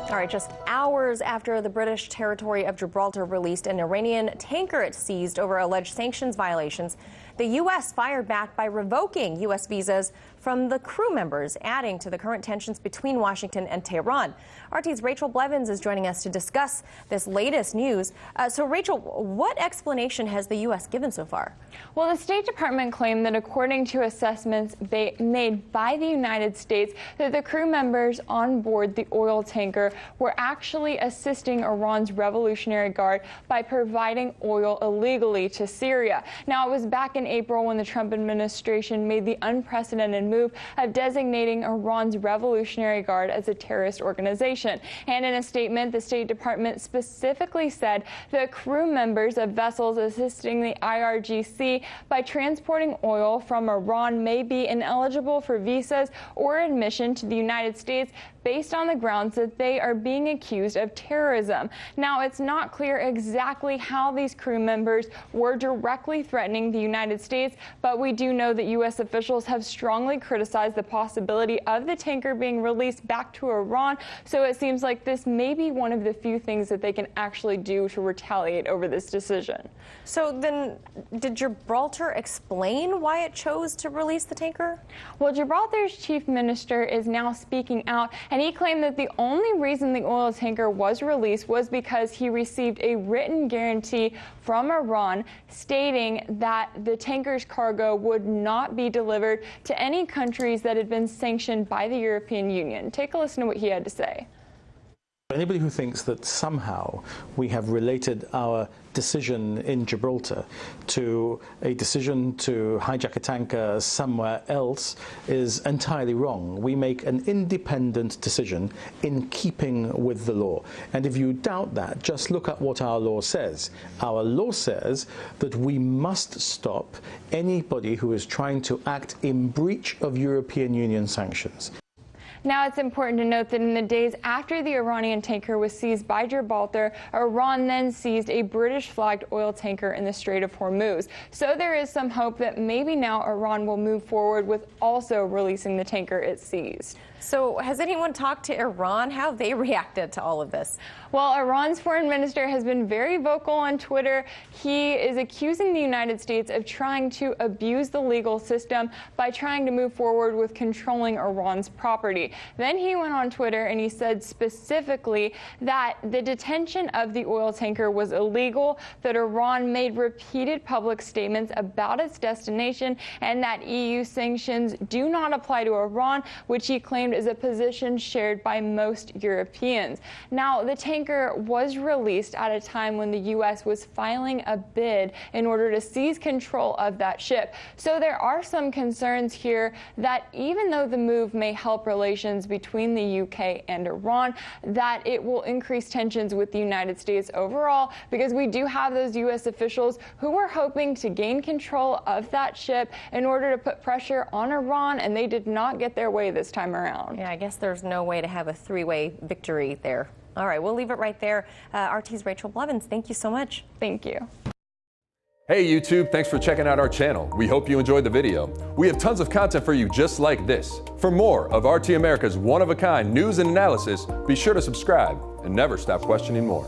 All right, just hours after the British territory of Gibraltar released an Iranian tanker it seized over alleged sanctions violations, the U.S. fired back by revoking U.S. visas from the crew members, adding to the current tensions between Washington and Tehran. RT's Rachel Blevins is joining us to discuss this latest news. So, Rachel, what explanation has the U.S. given so far? Well, the State Department claimed that according to assessments made by the United States, that the crew members on board the oil tanker were actually assisting Iran's Revolutionary Guard by providing oil illegally to Syria. Now, it was back in April when the Trump administration made the unprecedented move of designating Iran's Revolutionary Guard as a terrorist organization. And in a statement, the State Department specifically said the crew members of vessels assisting the IRGC by transporting oil from Iran may be ineligible for visas or admission to the United States based on the grounds that they are being accused of terrorism. Now, it's not clear exactly how these crew members were directly threatening the United States, but we do know that U.S. officials have strongly criticized the possibility of the tanker being released back to Iran, so it seems like this may be one of the few things that they can actually do to retaliate over this decision. So then, did Gibraltar explain why it chose to release the tanker? Well, Gibraltar's chief minister is now speaking out, and he claimed that the only reason the oil tanker was released was because he received a written guarantee from Iran stating that the tanker's cargo would not be delivered to any countries that had been sanctioned by the European Union. Take a listen to what he had to say. Anybody who thinks that somehow we have related our decision in Gibraltar to a decision to hijack a tanker somewhere else is entirely wrong. We make an independent decision in keeping with the law. And if you doubt that, just look at what our law says. Our law says that we must stop anybody who is trying to act in breach of European Union sanctions. Now, it's important to note that in the days after the Iranian tanker was seized by Gibraltar, Iran then seized a British-flagged oil tanker in the Strait of Hormuz. So there is some hope that maybe now Iran will move forward with also releasing the tanker it seized. So has anyone talked to Iran? How have they reacted to all of this? Well, Iran's foreign minister has been very vocal on Twitter. He is accusing the United States of trying to abuse the legal system by trying to move forward with controlling Iran's property. Then he went on Twitter and he said specifically that the detention of the oil tanker was illegal, that Iran made repeated public statements about its destination, and that EU sanctions do not apply to Iran, which he claimed is a position shared by most Europeans. Now, the tanker was released at a time when the U.S. was filing a bid in order to seize control of that ship. So there are some concerns here that even though the move may help relations between the UK and Iran, that it will increase tensions with the United States overall, because we do have those U.S. officials who were hoping to gain control of that ship in order to put pressure on Iran, and they did not get their way this time around. Yeah, I guess there's no way to have a three-way victory there. All right, we'll leave it right there. RT's Rachel Blevins, thank you so much. Thank you. Hey YouTube, thanks for checking out our channel. We hope you enjoyed the video. We have tons of content for you just like this. For more of RT America's one-of-a-kind news and analysis, be sure to subscribe and never stop questioning more.